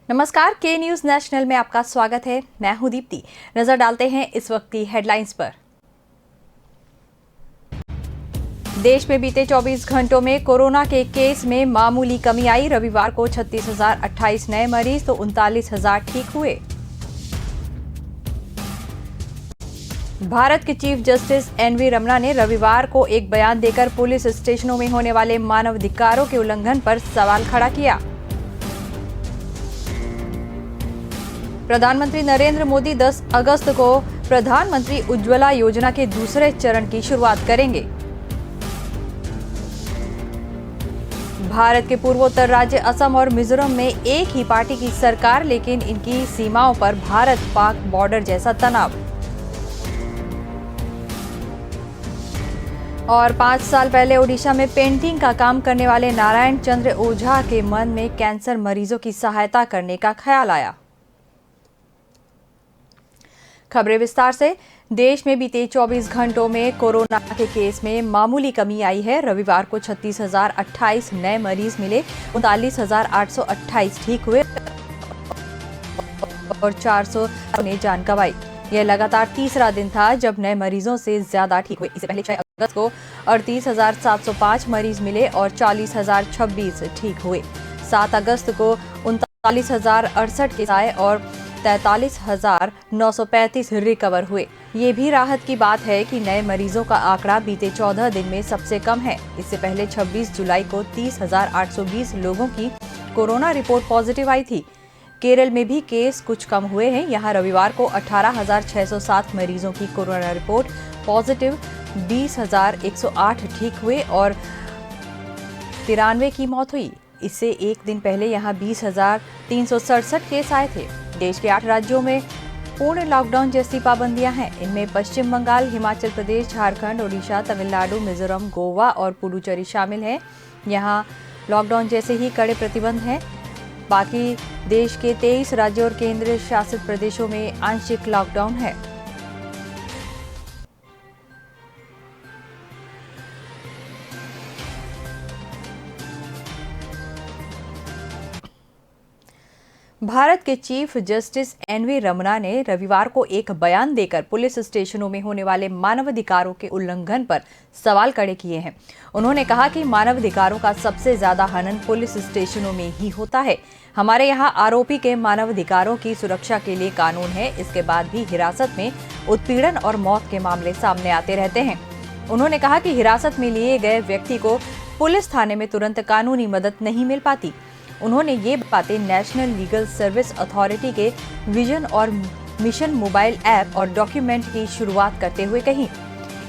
नमस्कार, के news national में आपका स्वागत है। मैं हूं दीप्ति। नजर डालते हैं इस वक्त की हेडलाइंस पर। देश में बीते 24 घंटों में कोरोना के केस में मामूली कमी आई। रविवार को 36,028 नए मरीज तो 39,000 ठीक हुए। भारत के चीफ जस्टिस एनवी रमना ने रविवार को एक बयान देकर पुलिस स्टेशनों में होने वाले मानवाधिकारों के उल्लंघन पर सवाल खड़ा किया। प्रधानमंत्री नरेंद्र मोदी 10 अगस्त को प्रधानमंत्री उज्ज्वला योजना के दूसरे चरण की शुरुआत करेंगे। भारत के पूर्वोत्तर राज्य असम और मिजोरम में एक ही पार्टी की सरकार, लेकिन इनकी सीमाओं पर भारत पाक बॉर्डर जैसा तनाव। और 5 साल पहले ओडिशा में पेंटिंग का काम करने वाले नारायण चंद्र ओझा के मन में कैंसर मरीजों की सहायता करने का ख्याल आया। खबरें विस्तार से। देश में बीते 24 घंटों में कोरोना के केस में मामूली कमी आई है। रविवार को 36,028 नए मरीज मिले, 39,828 ठीक हुए और 400 ने जान गंवाई। यह लगातार तीसरा दिन था जब नए मरीजों से ज्यादा ठीक हुए। इससे पहले 6 अगस्त को 38,705 मरीज मिले और 40,026 ठीक हुए। 7 अगस्त को 39,068 केस आए और 43,935 रिकवर हुए। ये भी राहत की बात है कि नए मरीजों का आंकड़ा बीते 14 दिन में सबसे कम है। इससे पहले 26 जुलाई को 30,820 लोगों की कोरोना रिपोर्ट पॉजिटिव आई थी। केरल में भी केस कुछ कम हुए हैं। यहाँ रविवार को 18,607 मरीजों की कोरोना रिपोर्ट पॉजिटिव, 20,108 ठीक हुए और 93 की मौत हुई। इससे एक दिन पहले यहाँ 20,367 केस आए थे। देश के 8 राज्यों में पूर्ण लॉकडाउन जैसी पाबंदियां हैं। इनमें पश्चिम बंगाल, हिमाचल प्रदेश, झारखंड, ओडिशा, तमिलनाडु, मिजोरम, गोवा और पुडुचेरी शामिल हैं। यहाँ लॉकडाउन जैसे ही कड़े प्रतिबंध हैं। बाकी देश के 23 राज्यों और केंद्र शासित प्रदेशों में आंशिक लॉकडाउन है। भारत के चीफ जस्टिस एनवी रमना ने रविवार को एक बयान देकर पुलिस स्टेशनों में होने वाले मानवाधिकारों के उल्लंघन पर सवाल खड़े किए हैं। उन्होंने कहा कि मानवाधिकारों का सबसे ज्यादा हनन पुलिस स्टेशनों में ही होता है। हमारे यहाँ आरोपी के मानवाधिकारों की सुरक्षा के लिए कानून है। इसके बाद भी हिरासत में उत्पीड़न और मौत के मामले सामने आते रहते हैं। उन्होंने कहा कि हिरासत में लिए गए व्यक्ति को पुलिस थाने में तुरंत कानूनी मदद नहीं मिल पाती। उन्होंने ये बातें नेशनल लीगल सर्विस अथॉरिटी के विजन और मिशन मोबाइल ऐप और डॉक्यूमेंट की शुरुआत करते हुए कही।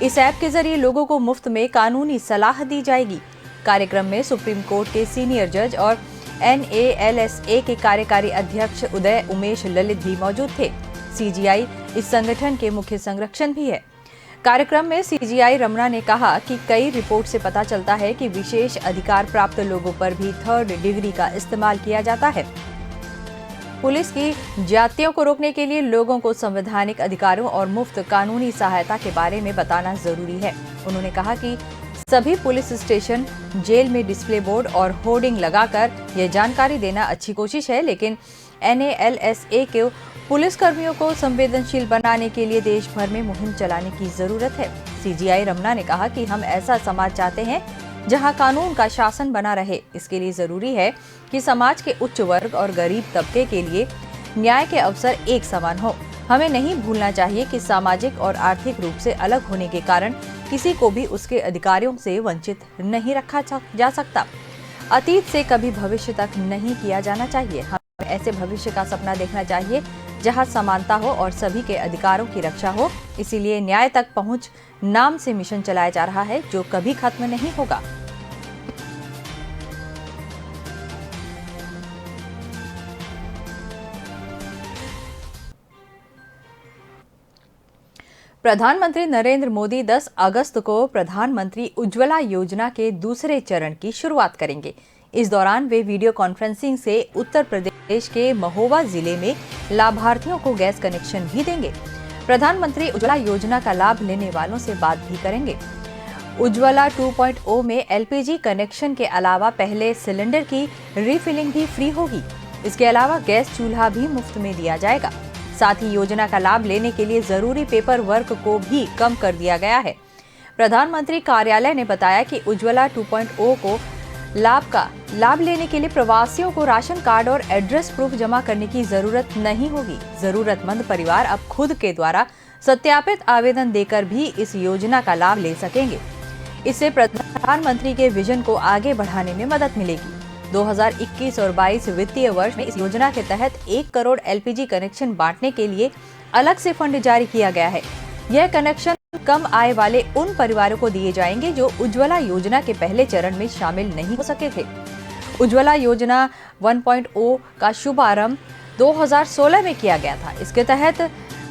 इस ऐप के जरिए लोगों को मुफ्त में कानूनी सलाह दी जाएगी। कार्यक्रम में सुप्रीम कोर्ट के सीनियर जज और NALSA के कार्यकारी अध्यक्ष उदय उमेश ललित भी मौजूद थे। CGI इस संगठन के मुख्य संरक्षक भी है। कार्यक्रम में CGI रमना ने कहा कि कई रिपोर्ट से पता चलता है कि विशेष अधिकार प्राप्त लोगों पर भी 3rd डिग्री का इस्तेमाल किया जाता है। पुलिस की ज्यादतियों को रोकने के लिए लोगों को संवैधानिक अधिकारों और मुफ्त कानूनी सहायता के बारे में बताना जरूरी है। उन्होंने कहा कि सभी पुलिस स्टेशन, जेल में डिस्प्ले बोर्ड और होर्डिंग लगाकर यह जानकारी देना अच्छी कोशिश है, लेकिन NALSA के पुलिसकर्मियों को संवेदनशील बनाने के लिए देश भर में मुहिम चलाने की जरूरत है। CGI रमना ने कहा कि हम ऐसा समाज चाहते हैं जहां कानून का शासन बना रहे। इसके लिए जरूरी है कि समाज के उच्च वर्ग और गरीब तबके के लिए न्याय के अवसर एक समान हो। हमें नहीं भूलना चाहिए कि सामाजिक और आर्थिक रूप से अलग होने के कारण किसी को भी उसके अधिकारों से वंचित नहीं रखा जा सकता। अतीत से कभी भविष्य तक नहीं किया जाना चाहिए। हमें ऐसे भविष्य का सपना देखना चाहिए जहां समानता हो और सभी के अधिकारों की रक्षा हो। इसीलिए न्याय तक पहुंच नाम से मिशन चलाया जा रहा है, जो कभी खत्म नहीं होगा। प्रधानमंत्री नरेंद्र मोदी 10 अगस्त को प्रधानमंत्री उज्ज्वला योजना के दूसरे चरण की शुरुआत करेंगे। इस दौरान वे वीडियो कॉन्फ्रेंसिंग से उत्तर प्रदेश के महोबा जिले में लाभार्थियों को गैस कनेक्शन भी देंगे। प्रधानमंत्री उज्ज्वला योजना का लाभ लेने वालों से बात भी करेंगे। उज्ज्वला 2.0 में LPG कनेक्शन के अलावा पहले सिलेंडर की रिफिलिंग भी फ्री होगी। इसके अलावा गैस चूल्हा भी मुफ्त में दिया जाएगा। साथ ही योजना का लाभ लेने के लिए जरूरी पेपर वर्क को भी कम कर दिया गया है। प्रधानमंत्री कार्यालय ने बताया कि उज्ज्वला 2.0 को लाभ लेने के लिए प्रवासियों को राशन कार्ड और एड्रेस प्रूफ जमा करने की जरूरत नहीं होगी। जरूरतमंद परिवार अब खुद के द्वारा सत्यापित आवेदन देकर भी इस योजना का लाभ ले सकेंगे। इससे प्रधानमंत्री के विजन को आगे बढ़ाने में मदद मिलेगी। 2021 और 22 वित्तीय वर्ष में इस योजना के तहत 1 करोड़ एलपीजी कनेक्शन बांटने के लिए अलग से फंड जारी किया गया है। यह कनेक्शन कम आय वाले उन परिवारों को दिए जाएंगे जो उज्ज्वला योजना के पहले चरण में शामिल नहीं हो सके थे। उज्ज्वला योजना 1.0 का शुभारंभ 2016 में किया गया था। इसके तहत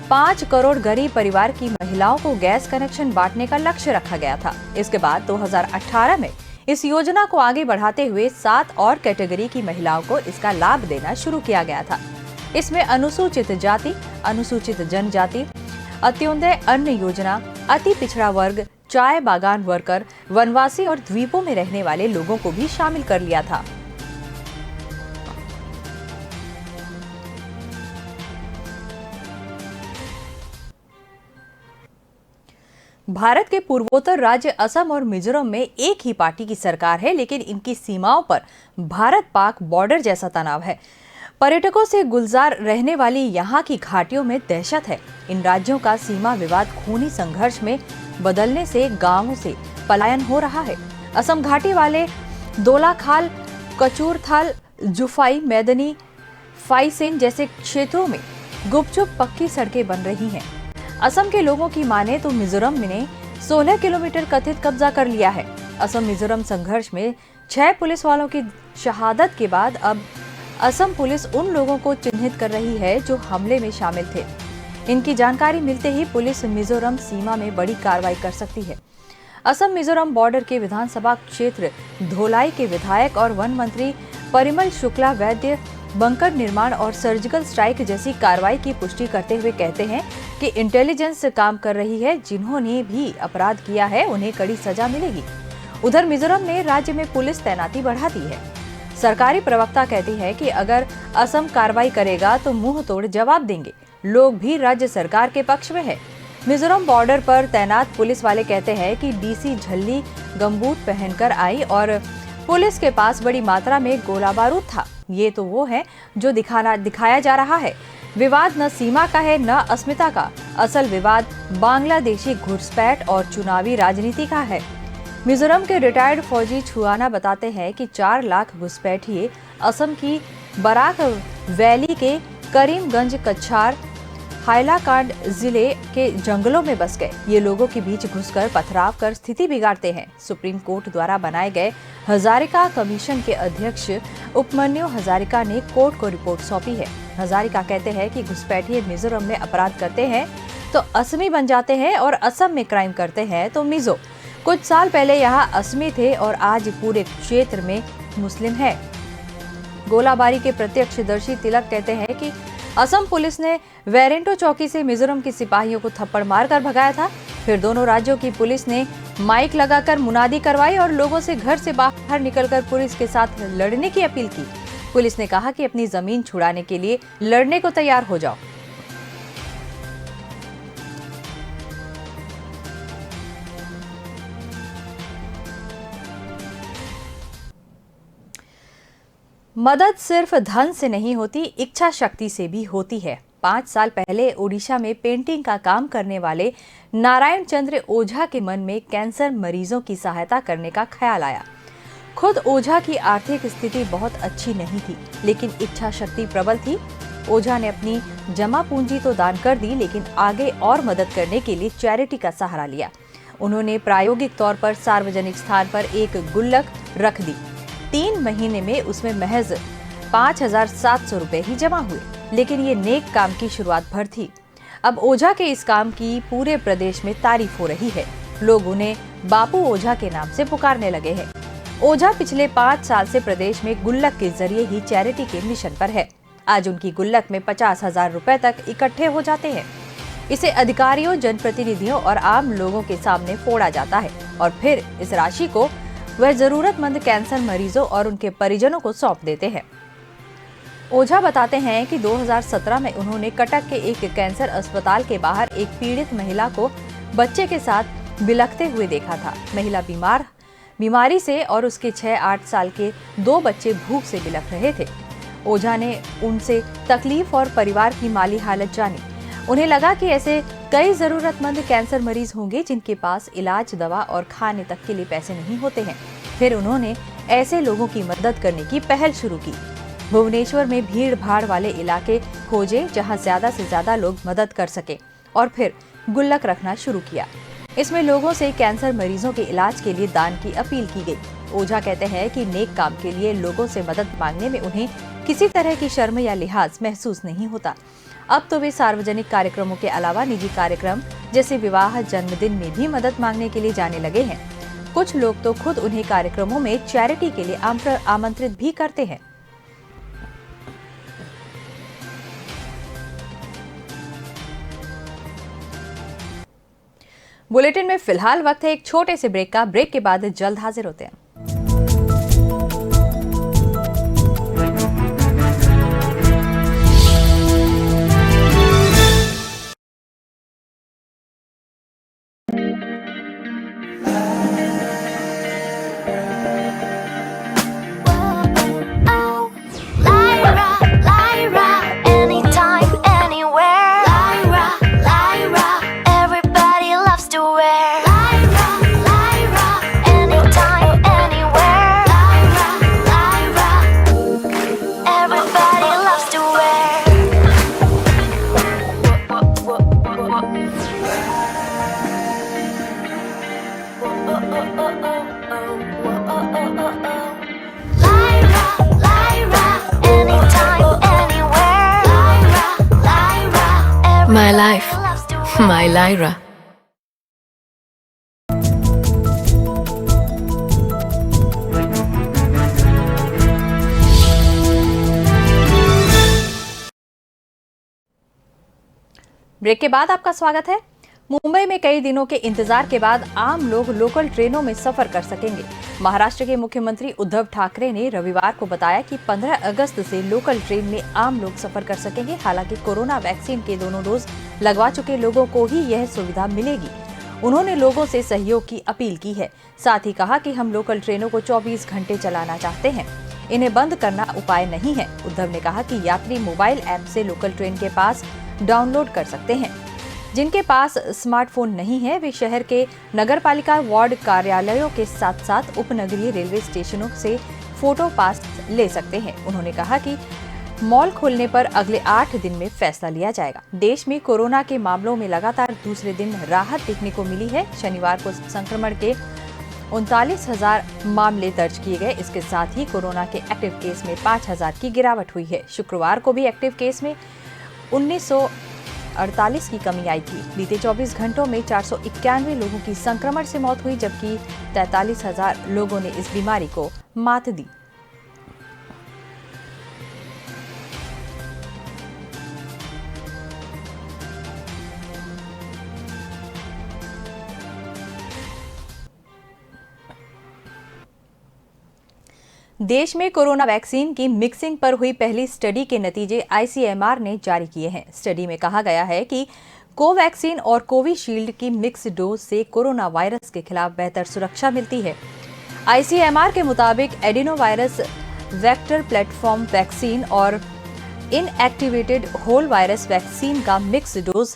5 करोड़ गरीब परिवार की महिलाओं को गैस कनेक्शन बांटने का लक्ष्य रखा गया था। इसके बाद 2018 में इस योजना को आगे बढ़ाते हुए 7 और कैटेगरी की महिलाओं को इसका लाभ देना शुरू किया गया था। इसमें अनुसूचित जाति, अनुसूचित जनजाति, अंत्योदय अन्न योजना, अति पिछड़ा वर्ग, चाय बागान वर्कर, वनवासी और द्वीपों में रहने वाले लोगों को भी शामिल कर लिया था। भारत के पूर्वोत्तर राज्य असम और मिजोरम में एक ही पार्टी की सरकार है, लेकिन इनकी सीमाओं पर भारत पाक बॉर्डर जैसा तनाव है। पर्यटकों से गुलजार रहने वाली यहाँ की घाटियों में दहशत है। इन राज्यों का सीमा विवाद खूनी संघर्ष में बदलने से गांवों से पलायन हो रहा है। असम घाटी वाले दोलाखाल, कचूरथाल, जुफाई, मैदनी, फाइसेन जैसे क्षेत्रों में गुपचुप पक्की सड़कें बन रही हैं। असम के लोगों की माने तो मिजोरम ने 16 किलोमीटर कथित कब्जा कर लिया है। असम मिजोरम संघर्ष में 6 पुलिस वालों की शहादत के बाद अब असम पुलिस उन लोगों को चिन्हित कर रही है जो हमले में शामिल थे। इनकी जानकारी मिलते ही पुलिस मिजोरम सीमा में बड़ी कार्रवाई कर सकती है। असम मिजोरम बॉर्डर के विधानसभा क्षेत्र धोलाई के विधायक और वन मंत्री परिमल शुक्ला वैद्य बंकर निर्माण और सर्जिकल स्ट्राइक जैसी कार्रवाई की पुष्टि करते हुए कहते हैं कि इंटेलिजेंस काम कर रही है। जिन्होंने भी अपराध किया है उन्हें कड़ी सजा मिलेगी। उधर मिजोरम ने राज्य में पुलिस तैनाती बढ़ा दी है। सरकारी प्रवक्ता कहती है कि अगर असम कार्रवाई करेगा तो मुंह तोड़ जवाब देंगे। लोग भी राज्य सरकार के पक्ष में है। मिजोरम बॉर्डर पर तैनात पुलिस वाले कहते हैं कि डीसी झल्ली गमबूट पहनकर आई और पुलिस के पास बड़ी मात्रा में गोला बारूद था। ये तो वो है जो दिखाया जा रहा है। विवाद न सीमा का है न अस्मिता का। असल विवाद बांग्लादेशी घुसपैठ और चुनावी राजनीति का है। मिजोरम के रिटायर्ड फौजी छुआना बताते हैं कि 4 लाख घुसपैठिए असम की बराक वैली के करीमगंज, कछार, हाइलाकांड जिले के जंगलों में बस गए। ये लोगों के बीच घुसकर पथराव कर स्थिति बिगाड़ते हैं। सुप्रीम कोर्ट द्वारा बनाए गए हजारिका कमीशन के अध्यक्ष उपमन्यु हजारिका ने कोर्ट को रिपोर्ट सौंपी है। हजारिका कहते हैं कि घुसपैठिए मिजोरम में अपराध करते हैं तो असमी बन जाते हैं और असम में क्राइम करते हैं तो मिजो। कुछ साल पहले यहाँ असमी थे और आज पूरे क्षेत्र में मुस्लिम है। गोलाबारी के प्रत्यक्षदर्शी तिलक कहते हैं कि असम पुलिस ने वेरेंटो चौकी से मिजोरम के सिपाहियों को थप्पड़ मारकर भगाया था। फिर दोनों राज्यों की पुलिस ने माइक लगाकर मुनादी करवाई और लोगों से घर से बाहर निकलकर पुलिस के साथ लड़ने की अपील की। पुलिस ने कहा कि अपनी जमीन छुड़ाने के लिए लड़ने को तैयार हो जाओ। मदद सिर्फ धन से नहीं होती, इच्छा शक्ति से भी होती है। 5 साल पहले ओडिशा में पेंटिंग का काम करने वाले नारायण चंद्र ओझा के मन में कैंसर मरीजों की सहायता करने का ख्याल आया। खुद ओझा की आर्थिक स्थिति बहुत अच्छी नहीं थी, लेकिन इच्छा शक्ति प्रबल थी। ओझा ने अपनी जमा पूंजी तो दान कर दी, लेकिन आगे और मदद करने के लिए चैरिटी का सहारा लिया। उन्होंने प्रायोगिक तौर पर सार्वजनिक स्थान पर एक गुल्लक रख दी। 3 महीने में उसमें महज 5,700 रुपए ही जमा हुए, लेकिन ये नेक काम की शुरुआत भर थी। अब ओझा के इस काम की पूरे प्रदेश में तारीफ हो रही है। लोग उन्हें बापू ओझा के नाम से पुकारने लगे हैं। ओझा पिछले 5 साल से प्रदेश में गुल्लक के जरिए ही चैरिटी के मिशन पर है। आज उनकी गुल्लक में 50,000 रुपए तक इकट्ठे हो जाते हैं। इसे अधिकारियों, जनप्रतिनिधियों और आम लोगों के सामने फोड़ा जाता है और फिर इस राशि को वह जरूरतमंद कैंसर मरीजों और उनके परिजनों को सौंप देते हैं। ओझा बताते हैं कि 2017 में उन्होंने कटक के एक कैंसर अस्पताल के बाहर एक पीड़ित महिला को बच्चे के साथ बिलखते हुए देखा था। महिला बीमारी से और उसके 6-8 साल के 2 बच्चे भूख से बिलख रहे थे। ओझा ने उनसे तकलीफ और परिवार की माली हालत जानी। उन्हें लगा कि ऐसे कई जरूरतमंद कैंसर मरीज होंगे जिनके पास इलाज, दवा और खाने तक के लिए पैसे नहीं होते हैं। फिर उन्होंने ऐसे लोगों की मदद करने की पहल शुरू की। भुवनेश्वर में भीड़ भाड़ वाले इलाके खोजे जहां ज्यादा से ज्यादा लोग मदद कर सके और फिर गुल्लक रखना शुरू किया। इसमें लोगों से कैंसर मरीजों के इलाज के लिए दान की अपील की गई। ओझा कहते हैं कि नेक काम के लिए लोगों से मदद मांगने में उन्हें किसी तरह की शर्म या लिहाज महसूस नहीं होता। अब तो वे सार्वजनिक कार्यक्रमों के अलावा निजी कार्यक्रम जैसे विवाह, जन्मदिन में भी मदद मांगने के लिए जाने लगे हैं। कुछ लोग तो खुद उन्हें कार्यक्रमों में चैरिटी के लिए आमंत्रित भी करते हैं। बुलेटिन में फिलहाल वक्त है एक छोटे से ब्रेक का। ब्रेक के बाद जल्द हाजिर होते हैं। My life, my Lyra. Break के बाद आपका स्वागत है। मुंबई में कई दिनों के इंतजार के बाद आम लोग लोकल ट्रेनों में सफर कर सकेंगे। महाराष्ट्र के मुख्यमंत्री उद्धव ठाकरे ने रविवार को बताया कि 15 अगस्त से लोकल ट्रेन में आम लोग सफर कर सकेंगे। हालांकि कोरोना वैक्सीन के दोनों डोज लगवा चुके लोगों को ही यह सुविधा मिलेगी। उन्होंने लोगों से सहयोग की अपील की है। साथ ही कहा कि हम लोकल ट्रेनों को 24 घंटे चलाना चाहते हैं। इन्हें बंद करना उपाय नहीं है। उद्धव ने कहा कि यात्री मोबाइल ऐप से लोकल ट्रेन के पास डाउनलोड कर सकते हैं। जिनके पास स्मार्टफोन नहीं है वे शहर के नगरपालिका वार्ड कार्यालयों के साथ साथ उपनगरीय रेलवे स्टेशनों से फोटो पास ले सकते हैं। उन्होंने कहा कि मॉल खोलने पर अगले 8 दिन में फैसला लिया जाएगा। देश में कोरोना के मामलों में लगातार दूसरे दिन राहत देखने को मिली है। शनिवार को संक्रमण के 39,000 मामले दर्ज किए गए। इसके साथ ही कोरोना के एक्टिव केस में 5,000 की गिरावट हुई है। शुक्रवार को भी एक्टिव केस में 1948 की कमी आई थी। बीते 24 घंटों में 491 लोगों की संक्रमण से मौत हुई, जबकि 43,000 लोगों ने इस बीमारी को मात दी। देश में कोरोना वैक्सीन की मिक्सिंग पर हुई पहली स्टडी के नतीजे आईसीएमआर ने जारी किए हैं। स्टडी में कहा गया है कि कोवैक्सीन और कोविशील्ड की मिक्स डोज से कोरोना वायरस के खिलाफ बेहतर सुरक्षा मिलती है। आईसीएमआर के मुताबिक एडिनोवायरस वेक्टर प्लेटफॉर्म वैक्सीन और इनएक्टिवेटेड होल वायरस वैक्सीन का मिक्स डोज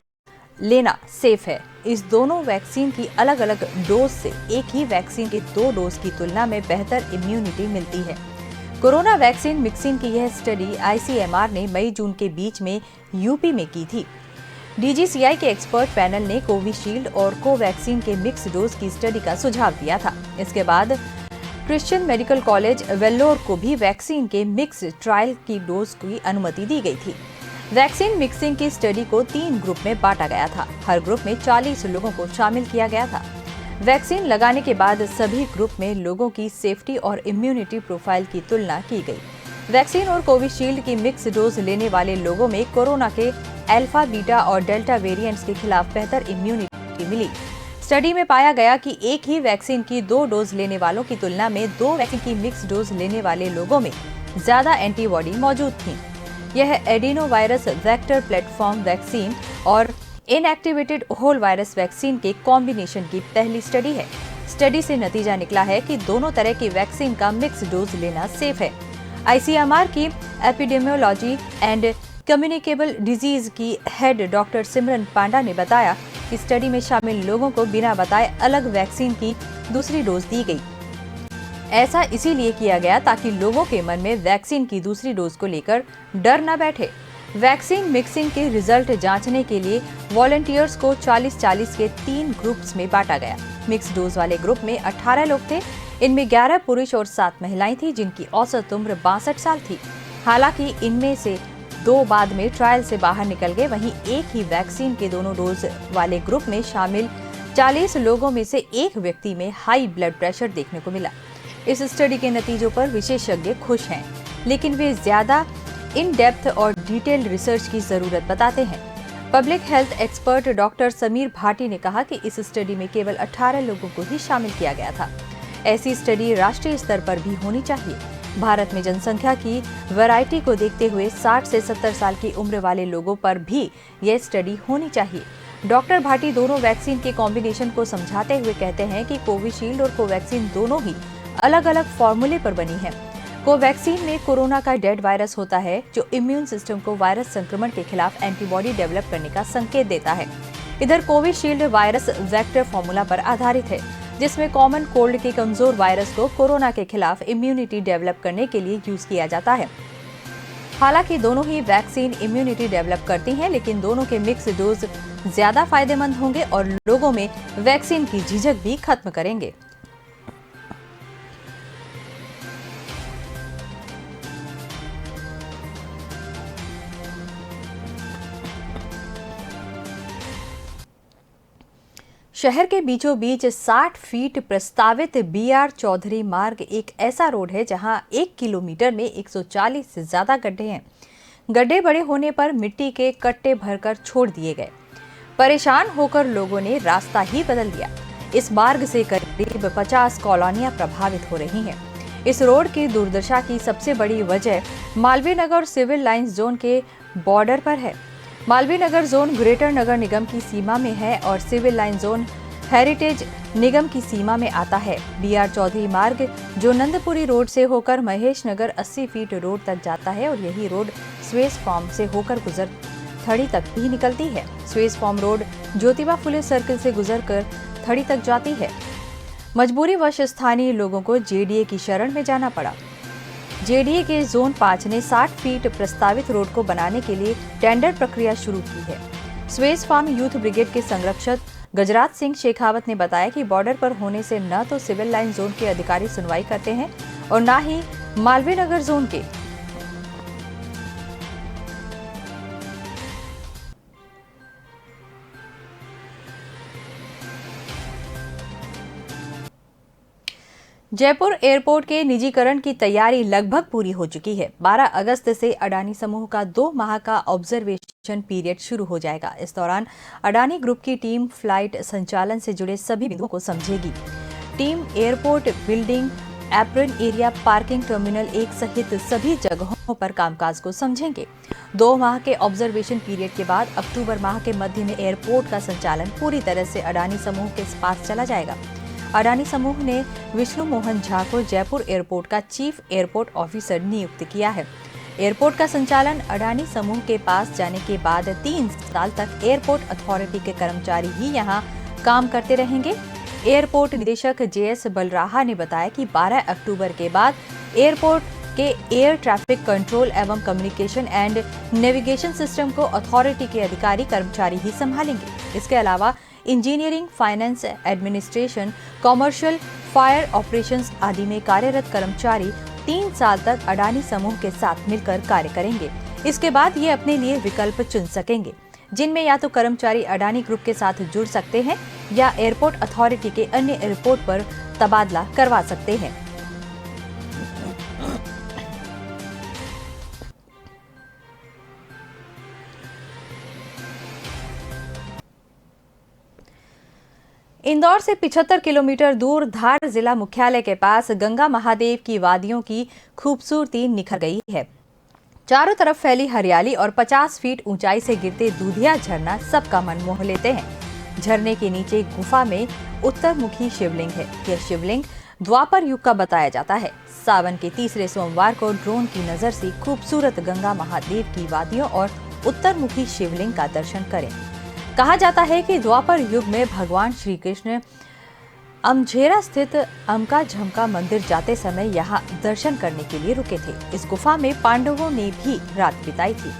लेना सेफ है। इस दोनों वैक्सीन की अलग अलग डोज से एक ही वैक्सीन के 2 डोज की तुलना में बेहतर इम्यूनिटी मिलती है। कोरोना वैक्सीन मिक्सिंग की यह स्टडी आईसीएमआर ने मई-जून के बीच में यूपी में की थी। डीजीसीआई के एक्सपर्ट पैनल ने कोविशील्ड और कोवैक्सीन के मिक्स डोज की स्टडी का सुझाव दिया था। इसके बाद क्रिश्चियन मेडिकल कॉलेज वेल्लोर को भी वैक्सीन के मिक्स ट्रायल की डोज की अनुमति दी गई थी। वैक्सीन मिक्सिंग की स्टडी को 3 ग्रुप में बांटा गया था। हर ग्रुप में 40 लोगों को शामिल किया गया था। वैक्सीन लगाने के बाद सभी ग्रुप में लोगों की सेफ्टी और इम्यूनिटी प्रोफाइल की तुलना की गई। वैक्सीन और कोविशील्ड की मिक्स डोज लेने वाले लोगों में कोरोना के अल्फा, बीटा और डेल्टा वेरिएंट्स के खिलाफ बेहतर इम्यूनिटी मिली। स्टडी में पाया गया कि एक ही वैक्सीन की 2 डोज लेने वालों की तुलना में 2 वैक्सीन की मिक्स डोज लेने वाले लोगों में ज्यादा एंटीबॉडी मौजूद थी। यह adeno virus vector platform vaccine और इनएक्टिवेटेड होल वायरस वैक्सीन के कॉम्बिनेशन की पहली स्टडी है। स्टडी से नतीजा निकला है कि दोनों तरह की वैक्सीन का मिक्स डोज लेना सेफ है। आईसीएमआर की एपिडेमियोलॉजी एंड कम्युनिकेबल डिजीज की हेड डॉक्टर सिमरन पांडा ने बताया कि स्टडी में शामिल लोगों को बिना बताए अलग वैक्सीन की दूसरी डोज दी गई। ऐसा इसीलिए किया गया ताकि लोगों के मन में वैक्सीन की दूसरी डोज को लेकर डर न बैठे। वैक्सीन मिक्सिंग के रिजल्ट जांचने के लिए वॉलंटियर्स को 40-40 के 3 ग्रुप्स में बांटा गया। मिक्स डोज वाले ग्रुप में 18 लोग थे। इनमें 11 पुरुष और 7 महिलाएं थी, जिनकी औसत उम्र 62 साल थी। हालांकि इनमें से 2 बाद में ट्रायल से बाहर निकल गए। वहीं एक ही वैक्सीन के दोनों डोज वाले ग्रुप में शामिल 40 लोगों में से एक व्यक्ति में हाई ब्लड प्रेशर देखने को मिला। इस स्टडी के नतीजों पर विशेषज्ञ खुश हैं, लेकिन वे ज्यादा इन डेप्थ और डिटेल्ड रिसर्च की जरूरत बताते हैं। Public health expert doctor Sameer Bhati ने कहा कि इस स्टडी में केवल 18 लोगों को ही शामिल किया गया था। ऐसी स्टडी राष्ट्रीय स्तर पर भी होनी चाहिए। भारत में जनसंख्या की वैरायटी को देखते हुए 60 से 70 साल की उम्र वाले लोगों पर भी यह स्टडी होनी चाहिए। डॉक्टर भाटी दोनों वैक्सीन के कॉम्बिनेशन को समझाते हुए कहते हैं कि कोविशील्ड और कोवैक्सीन दोनों ही अलग अलग फॉर्मूले पर बनी है। कोवैक्सीन में कोरोना का डेड वायरस होता है, जो इम्यून सिस्टम को वायरस संक्रमण के खिलाफ एंटीबॉडी डेवलप करने का संकेत देता है। इधर कोविशील्ड वायरस वेक्टर फॉर्मूला पर आधारित है, जिसमें कॉमन कोल्ड के कमजोर वायरस को कोरोना के खिलाफ इम्यूनिटी डेवलप करने के लिए यूज किया जाता है। हालांकि दोनों ही वैक्सीन इम्यूनिटी डेवलप करती हैं, लेकिन दोनों के मिक्स डोज ज्यादा फायदेमंद होंगे और लोगों में वैक्सीन की झिझक भी खत्म करेंगे। शहर के बीचों बीच 60 फीट प्रस्तावित BR चौधरी मार्ग एक ऐसा रोड है जहां 1 किलोमीटर में 140 से ज्यादा गड्ढे हैं। गड्ढे बड़े होने पर मिट्टी के कट्टे भरकर छोड़ दिए गए। परेशान होकर लोगों ने रास्ता ही बदल दिया। इस मार्ग से करीब 50 कॉलोनियां प्रभावित हो रही हैं। इस रोड की दुर्दशा की सबसे बड़ी वजह Malviya Nagar civil lines zone के बॉर्डर पर है। मालवीय नगर जोन ग्रेटर नगर निगम की सीमा में है और सिविल लाइन जोन हेरिटेज निगम की सीमा में आता है। BR चौधरी मार्ग जो नंदपुरी रोड से होकर महेश नगर 80 फीट रोड तक जाता है और यही रोड स्वेस फार्म से होकर गुजर थड़ी तक भी निकलती है। Suez farm road Jyotiba Phule circle से गुजरकर थड़ी तक जाती है। मजबूरीवश स्थानीय लोगों को JDA की शरण में जाना पड़ा। JDA के जोन 5 ने 60 फीट प्रस्तावित रोड को बनाने के लिए टेंडर प्रक्रिया शुरू की है। स्वेस फार्म यूथ ब्रिगेड के संरक्षक गजराज सिंह शेखावत ने बताया कि बॉर्डर पर होने से न तो सिविल लाइन जोन के अधिकारी सुनवाई करते हैं और न ही मालवीय नगर जोन के। जयपुर एयरपोर्ट के निजीकरण की तैयारी लगभग पूरी हो चुकी है। 12 अगस्त से अडानी समूह का 2 माह का ऑब्जर्वेशन पीरियड शुरू हो जाएगा। इस दौरान अडानी ग्रुप की टीम फ्लाइट संचालन से जुड़े सभी बिंदुओं को समझेगी। Team airport building, apron area, parking terminal 1 सहित सभी जगहों पर कामकाज को समझेंगे। 2 माह के ऑब्जर्वेशन पीरियड के बाद अक्टूबर माह के मध्य में एयरपोर्ट का संचालन पूरी तरह से अडानी समूह के पास चला जाएगा। अडानी समूह ने विष्णु मोहन झा को जयपुर एयरपोर्ट का चीफ एयरपोर्ट ऑफिसर नियुक्त किया है। एयरपोर्ट का संचालन अडानी समूह के पास जाने के बाद 3 साल तक एयरपोर्ट अथॉरिटी के कर्मचारी ही यहां काम करते रहेंगे। एयरपोर्ट निदेशक JS बलराहा ने बताया कि 12 अक्टूबर के बाद एयरपोर्ट के एयर ट्रैफिक कंट्रोल एवं कम्युनिकेशन एंड नेविगेशन सिस्टम को अथॉरिटी के अधिकारी कर्मचारी ही संभालेंगे। इसके अलावा engineering, finance, administration, commercial, fire operations आदि में कार्यरत कर्मचारी 3 साल तक अडानी समूह के साथ मिलकर कार्य करेंगे। इसके बाद ये अपने लिए विकल्प चुन सकेंगे, जिनमें या तो कर्मचारी अडानी ग्रुप के साथ जुड़ सकते हैं या एयरपोर्ट अथॉरिटी के अन्य एयरपोर्ट पर तबादला करवा सकते हैं। इंदौर से 75 किलोमीटर दूर धार जिला मुख्यालय के पास गंगा महादेव की वादियों की खूबसूरती निखर गई है। चारों तरफ फैली हरियाली और 50 फीट ऊंचाई से गिरते दूधिया झरना सबका मन मोह लेते हैं। झरने के नीचे गुफा में उत्तरमुखी शिवलिंग है। यह शिवलिंग द्वापर युग का बताया जाता है। सावन के तीसरे सोमवार को ड्रोन की नजर से खूबसूरत गंगा महादेव की वादियों और उत्तरमुखी शिवलिंग का दर्शन करें। कहा जाता है कि द्वापर युग में भगवान श्री कृष्ण अमझेरा स्थित अमका झमका मंदिर जाते समय यहाँ दर्शन करने के लिए रुके थे। इस गुफा में पांडवों ने भी रात बिताई थी।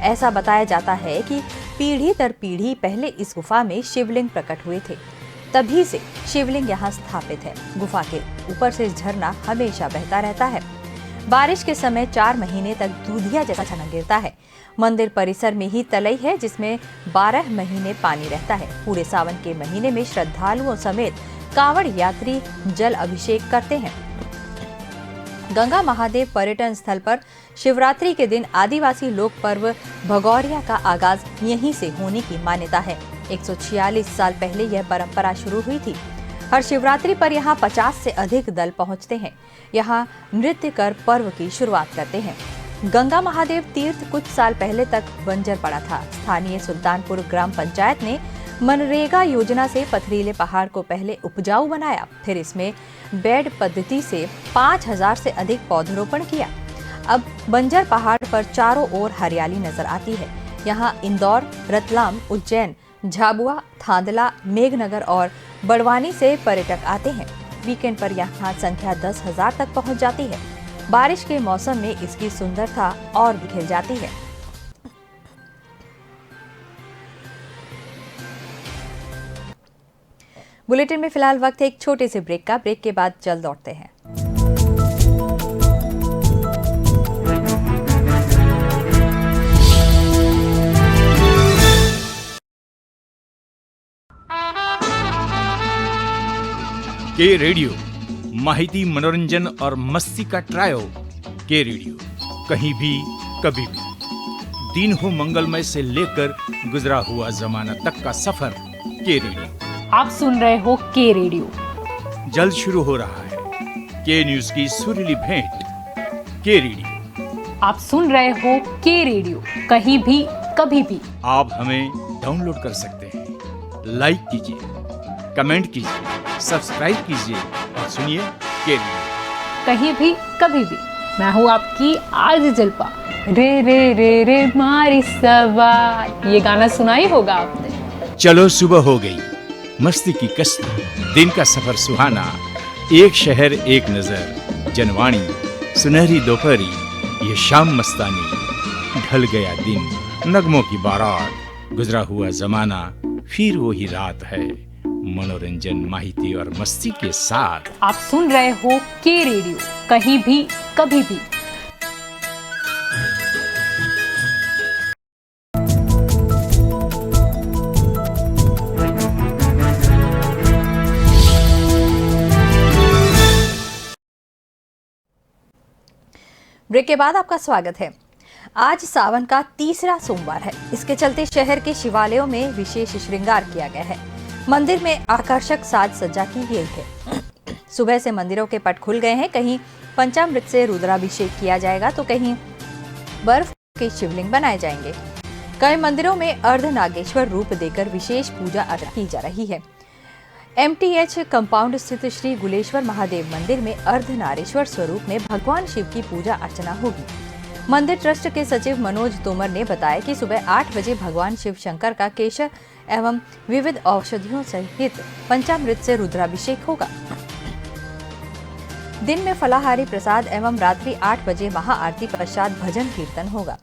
ऐसा बताया जाता है कि पीढ़ी दर पीढ़ी पहले इस गुफा में शिवलिंग प्रकट हुए थे, तभी से शिवलिंग यहाँ स्थापित है। गुफा के ऊपर से झरना हमेशा बहता रहता है। बारिश के समय 4 महीने तक दूधिया जैसा झरना गिरता है। मंदिर परिसर में ही तलई है जिसमें 12 महीने पानी रहता है। पूरे सावन के महीने में श्रद्धालुओं समेत कांवड़ यात्री जल अभिषेक करते हैं। गंगा महादेव पर्यटन स्थल पर शिवरात्रि के दिन आदिवासी लोक पर्व भगौरिया का आगाज यहीं से होने की मान्यता है। 146 साल पहले यह परंपरा शुरू हुई थी। हर शिवरात्रि पर यहाँ 50 से अधिक दल पहुँचते हैं। यहाँ नृत्य कर पर्व की शुरुआत करते हैं। गंगा महादेव तीर्थ कुछ साल पहले तक बंजर पड़ा था। स्थानीय सुल्तानपुर ग्राम पंचायत ने मनरेगा योजना से पथरीले पहाड़ को पहले उपजाऊ बनाया, फिर इसमें बेड पद्धति से 5000 से अधिक पौधरोपण किया। अब बंजर पहाड़ पर चारों ओर हरियाली नजर आती है। यहाँ इंदौर, रतलाम, उज्जैन, झाबुआ, थांदला, मेघनगर और बड़वानी से पर्यटक आते हैं। वीकेंड पर यहाँ संख्या 10,000 तक पहुँच जाती है। बारिश के मौसम में इसकी सुंदरता और भी खिल जाती है। बुलेटिन में फिलहाल वक्त है एक छोटे से ब्रेक का। ब्रेक के बाद जल्द लौटते हैं। के रेडियो माहिती, मनोरंजन और मस्ती का ट्रायो। के रेडियो कहीं भी कभी भी, दिन हो मंगलमय से लेकर गुजरा हुआ जमाना तक का सफर। के रेडियो आप सुन रहे हो के रेडियो। जल्द शुरू हो रहा है के न्यूज की सुरीली भेंट। के रेडियो आप सुन रहे हो के रेडियो, कहीं भी कभी भी। आप हमें डाउनलोड कर सकते हैं। लाइक कीजिए, कमेंट कीजिए, सब्सक्राइब कीजिए और सुनिए के रेडियो कहीं भी कभी भी। मैं हूँ आपकी आरजे जल्पा। रे रे रे रे मारी सवार, ये गाना सुना ही होगा आपने। चलो सुबह हो गई, मस्ती की कश्ती, दिन का सफर सुहाना, एक शहर एक नजर, जनवाणी, सुनहरी दोपहरी, ये शाम मस्तानी, ढल गया दिन, नगमों की बारात, गुजरा हुआ जमाना, फिर वही रात है, मनोरंजन, माहिती और मस्ती के साथ। आप सुन रहे हो के रेडियो, कहीं भी कभी भी। ब्रेक के बाद आपका स्वागत है। आज सावन का तीसरा सोमवार है। इसके चलते शहर के शिवालयों में विशेष श्रृंगार किया गया है। मंदिर में आकर्षक साज सज्जा की गई है। सुबह से मंदिरों के पट खुल गए हैं। कहीं पंचामृत से रुद्राभिषेक किया जाएगा तो कहीं बर्फ के शिवलिंग बनाए जाएंगे। कई मंदिरों में अर्धनागेश्वर रूप देकर विशेष पूजा अर्चना की जा रही है। MTH कंपाउंड स्थित श्री गुलेश्वर महादेव मंदिर में अर्धनारेश्वर स्वरूप में भगवान शिव की पूजा अर्चना होगी। मंदिर ट्रस्ट के सचिव मनोज तोमर ने बताया कि सुबह 8 बजे भगवान शिव शंकर का केशर एवं विविध औषधियों सहित पंचामृत से रुद्राभिषेक होगा। दिन में फलाहारी प्रसाद एवं रात्रि 8 बजे महाआरती पश्चात भजन कीर्तन होगा।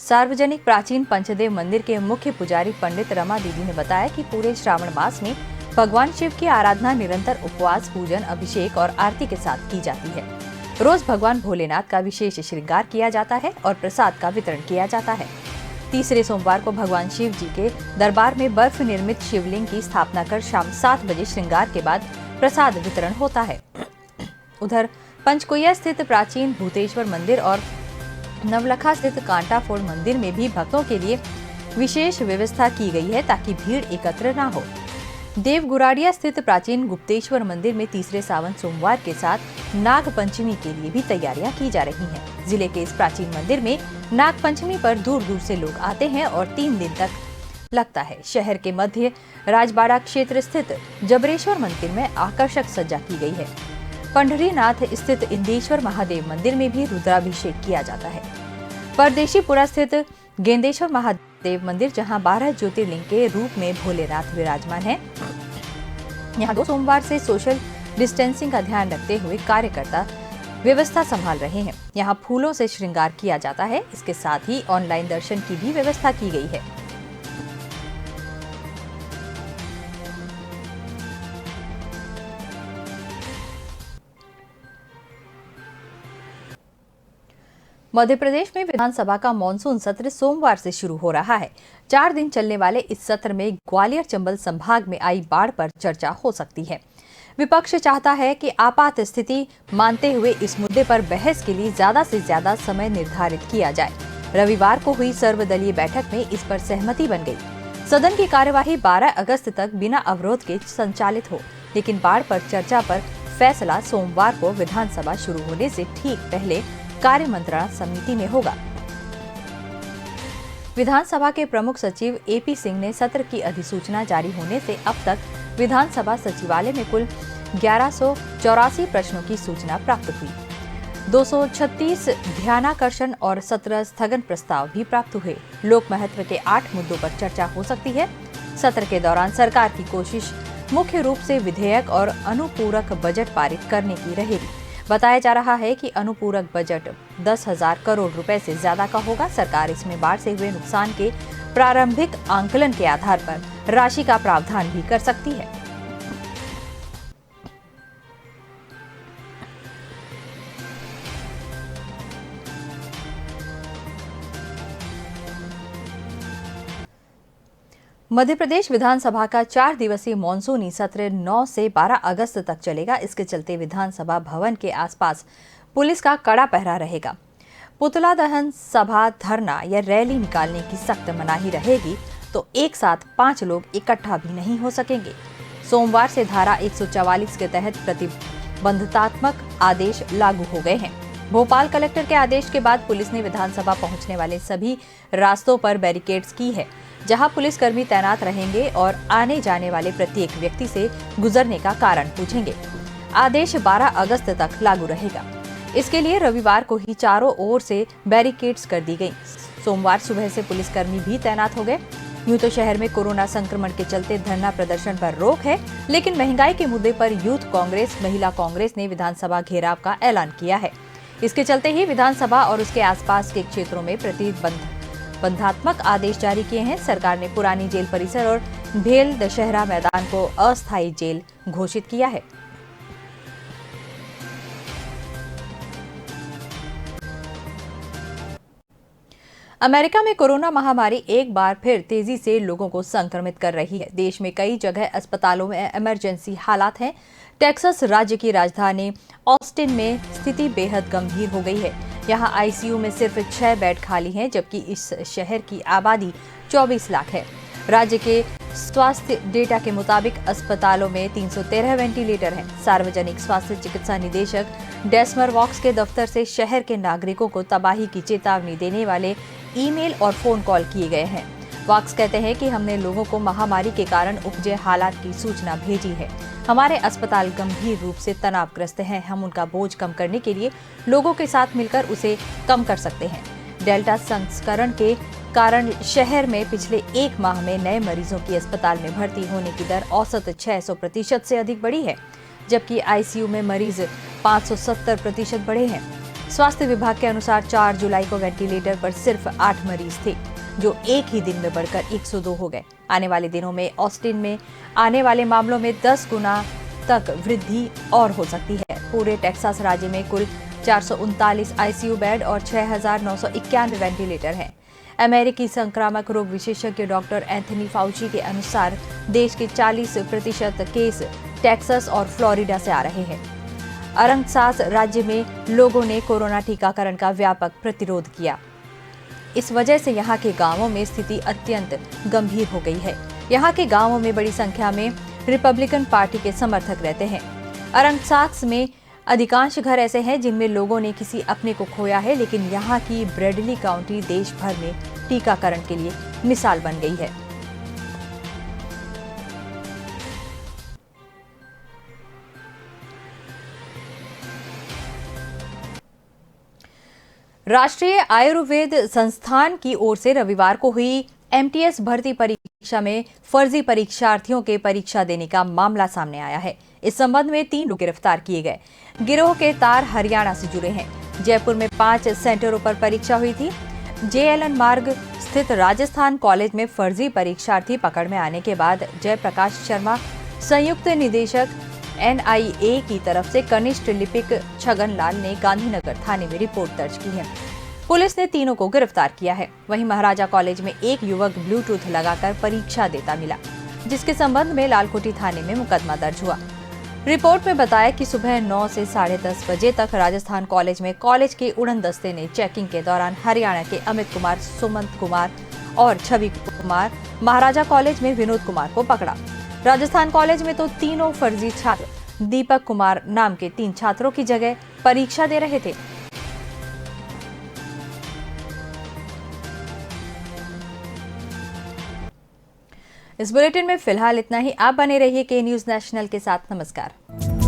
सार्वजनिक प्राचीन पंचदेव मंदिर के मुख्य पुजारी पंडित रमा दीदी ने बताया कि पूरे श्रावण मास में भगवान शिव की आराधना निरंतर उपवास, पूजन, अभिषेक और आरती के साथ की जाती है। रोज भगवान भोलेनाथ का विशेष श्रृंगार किया जाता है और प्रसाद का वितरण किया जाता है। तीसरे सोमवार को भगवान शिव जी के दरबार में बर्फ निर्मित शिवलिंग की स्थापना कर शाम 7 बजे श्रृंगार के बाद प्रसाद वितरण होता है। उधर पंचकुइया स्थित प्राचीन भूतेश्वर मंदिर और नवलखा स्थित कांटाफोड़ मंदिर में भी भक्तों के लिए विशेष व्यवस्था की गई है ताकि भीड़ एकत्र न हो। देवगुराड़िया स्थित प्राचीन गुप्तेश्वर मंदिर में तीसरे सावन सोमवार के साथ नाग पंचमी के लिए भी तैयारियां की जा रही हैं। जिले के इस प्राचीन मंदिर में नाग पंचमी पर दूर दूर से लोग आते हैं और 3 दिन तक लगता है। शहर के मध्य राजबाड़ा क्षेत्र स्थित जबरेश्वर मंदिर में आकर्षक सज्जा की गई है। पंढरीनाथ स्थित इंदेश्वर महादेव मंदिर में भी रुद्राभिषेक किया जाता है। परदेशीपुरा स्थित गेंदेश्वर महादेव मंदिर, जहां 12 ज्योतिर्लिंग के रूप में भोलेनाथ विराजमान है, यहां 2 सोमवार से सोशल डिस्टेंसिंग का ध्यान रखते हुए कार्यकर्ता व्यवस्था संभाल रहे हैं। यहां फूलों से श्रृंगार किया जाता है। इसके साथ ही ऑनलाइन दर्शन की भी व्यवस्था की गई है। मध्य प्रदेश में विधानसभा का मॉनसून सत्र सोमवार से शुरू हो रहा है। 4 दिन चलने वाले इस सत्र में ग्वालियर चंबल संभाग में आई बाढ़ पर चर्चा हो सकती है। विपक्ष चाहता है कि आपात स्थिति मानते हुए इस मुद्दे पर बहस के लिए ज्यादा से ज्यादा समय निर्धारित किया जाए। रविवार को हुई सर्वदलीय बैठक में इस पर सहमति बन गई। सदन की कार्यवाही 12 अगस्त तक बिना अवरोध के संचालित हो, लेकिन बाढ़ पर चर्चा पर फैसला सोमवार को विधानसभा शुरू होने से ठीक पहले कार्य मंत्रणा समिति में होगा। विधानसभा के प्रमुख सचिव एपी सिंह ने सत्र की अधिसूचना जारी होने से अब तक विधानसभा सचिवालय में कुल 1184 प्रश्नों की सूचना प्राप्त हुई। 236 ध्यानाकर्षण और 17 स्थगन प्रस्ताव भी प्राप्त हुए। लोक महत्व के 8 मुद्दों पर चर्चा हो सकती है। सत्र के दौरान सरकार की कोशिश मुख्य रूप से विधेयक और अनुपूरक बजट पारित करने की रहेगी। बताया जा रहा है कि अनुपूरक बजट 10,000 करोड़ रुपए से ज्यादा का होगा। सरकार इसमें बाढ़ से हुए नुकसान के प्रारंभिक आंकलन के आधार पर राशि का प्रावधान भी कर सकती है। मध्य प्रदेश विधानसभा का 4 दिवसीय मॉनसूनी सत्र 9 से 12 अगस्त तक चलेगा। इसके चलते विधानसभा भवन के आसपास पुलिस का कड़ा पहरा रहेगा। पुतला दहन, सभा, धरना या रैली निकालने की सख्त मनाही रहेगी, तो एक साथ 5 लोग इकट्ठा भी नहीं हो सकेंगे। सोमवार से धारा 144 के तहत प्रतिबंधात्मक आदेश लागू हो गए हैं। भोपाल कलेक्टर के आदेश के बाद पुलिस ने विधानसभा पहुंचने वाले सभी रास्तों पर बैरिकेड्स की है, जहां पुलिसकर्मी तैनात रहेंगे और आने जाने वाले प्रत्येक व्यक्ति से गुजरने का कारण पूछेंगे। आदेश 12 अगस्त तक लागू रहेगा। इसके लिए रविवार को ही चारों ओर से बैरिकेड्स कर दी गई। सोमवार सुबह से पुलिसकर्मी भी तैनात हो गए। यूं तो शहर में कोरोना संक्रमण के चलते धरना प्रदर्शन पर रोक है, लेकिन महंगाई के मुद्दे पर यूथ कांग्रेस, महिला कांग्रेस ने विधानसभा घेराव का ऐलान किया है। इसके चलते ही विधानसभा और उसके आसपास के क्षेत्रों में प्रतिबंधात्मक आदेश जारी किए हैं। सरकार ने पुरानी जेल परिसर और भेल दशहरा मैदान को अस्थायी जेल घोषित किया है। अमेरिका में कोरोना महामारी एक बार फिर तेजी से लोगों को संक्रमित कर रही है। देश में कई जगह अस्पतालों में इमरजेंसी हालात हैं। टेक्सास राज्य की राजधानी ऑस्टिन में स्थिति बेहद गंभीर हो गई है। यहाँ आईसीयू में सिर्फ 6 बेड खाली हैं, जबकि इस शहर की आबादी 24 लाख है। राज्य के स्वास्थ्य डेटा के मुताबिक अस्पतालों में 313 वेंटिलेटर हैं। सार्वजनिक स्वास्थ्य चिकित्सा निदेशक डेस्मर वॉक्स के दफ्तर से शहर के नागरिकों को तबाही की चेतावनी देने वाले ईमेल और फोन कॉल किए गए हैं। वॉक्स कहते हैं कि हमने लोगों को महामारी के कारण उपजे हालात की सूचना भेजी है। हमारे अस्पताल गंभीर रूप से तनावग्रस्त हैं। हम उनका बोझ कम करने के लिए लोगों के साथ मिलकर उसे कम कर सकते हैं। डेल्टा संस्करण के कारण शहर में पिछले 1 माह में नए मरीजों की अस्पताल में भर्ती होने की दर औसत 600% से अधिक बढ़ी है, जबकि आईसीयू में मरीज 570% बढ़े हैं। स्वास्थ्य विभाग के अनुसार 4 जुलाई को वेंटिलेटर पर सिर्फ 8 मरीज थे, जो एक ही दिन में बढ़कर 102 हो गए। आने वाले दिनों में ऑस्टिन में आने वाले मामलों में 10 गुना तक वृद्धि और हो सकती है। पूरे टेक्सास राज्य में कुल 439 आईसीयू बेड और 6,991 वेंटिलेटर हैं। अमेरिकी संक्रामक रोग विशेषज्ञ डॉक्टर एंथनी फाउची के अनुसार देश के 40% केस टेक्सास और फ्लोरिडा से आ रहे हैं। अरकानसास राज्य में लोगों ने कोरोना टीकाकरण का व्यापक प्रतिरोध किया। इस वजह से यहाँ के गांवों में स्थिति अत्यंत गंभीर हो गई है। यहाँ के गांवों में बड़ी संख्या में रिपब्लिकन पार्टी के समर्थक रहते हैं। अरकानसास में अधिकांश घर ऐसे हैं जिनमें लोगों ने किसी अपने को खोया है, लेकिन यहाँ की ब्रेडली काउंटी देश भर में टीकाकरण के लिए मिसाल बन गई है। राष्ट्रीय आयुर्वेद संस्थान की ओर से रविवार को हुई एमटीएस भर्ती परीक्षा में फर्जी परीक्षार्थियों के परीक्षा देने का मामला सामने आया है। इस संबंध में 3 लोग गिरफ्तार किए गए। गिरोह के तार हरियाणा से जुड़े हैं। जयपुर में 5 सेंटरों पर परीक्षा हुई थी। जेएलएन मार्ग स्थित राजस्थान कॉलेज में फर्जी परीक्षार्थी पकड़ में आने के बाद जयप्रकाश शर्मा, संयुक्त निदेशक एनआईए की तरफ से कनिष्ठ लिपिक छगन लाल ने गांधीनगर थाने में रिपोर्ट दर्ज की है। पुलिस ने तीनों को गिरफ्तार किया है। वहीं महाराजा कॉलेज में एक युवक ब्लूटूथ लगाकर परीक्षा देता मिला, जिसके संबंध में लालकोटी थाने में मुकदमा दर्ज हुआ। रिपोर्ट में बताया कि सुबह 9 से 10:30 बजे तक राजस्थान कॉलेज में कॉलेज के उड़न दस्ते ने चेकिंग के दौरान हरियाणा के अमित कुमार, सुमंत कुमार और छवि कुमार, महाराजा कॉलेज में विनोद कुमार को पकड़ा। राजस्थान कॉलेज में तो तीनों फर्जी छात्र दीपक कुमार नाम के 3 छात्रों की जगह परीक्षा दे रहे थे। इस बुलेटिन में फिलहाल इतना ही। आप बने रहिए के न्यूज़ नेशनल के साथ। नमस्कार।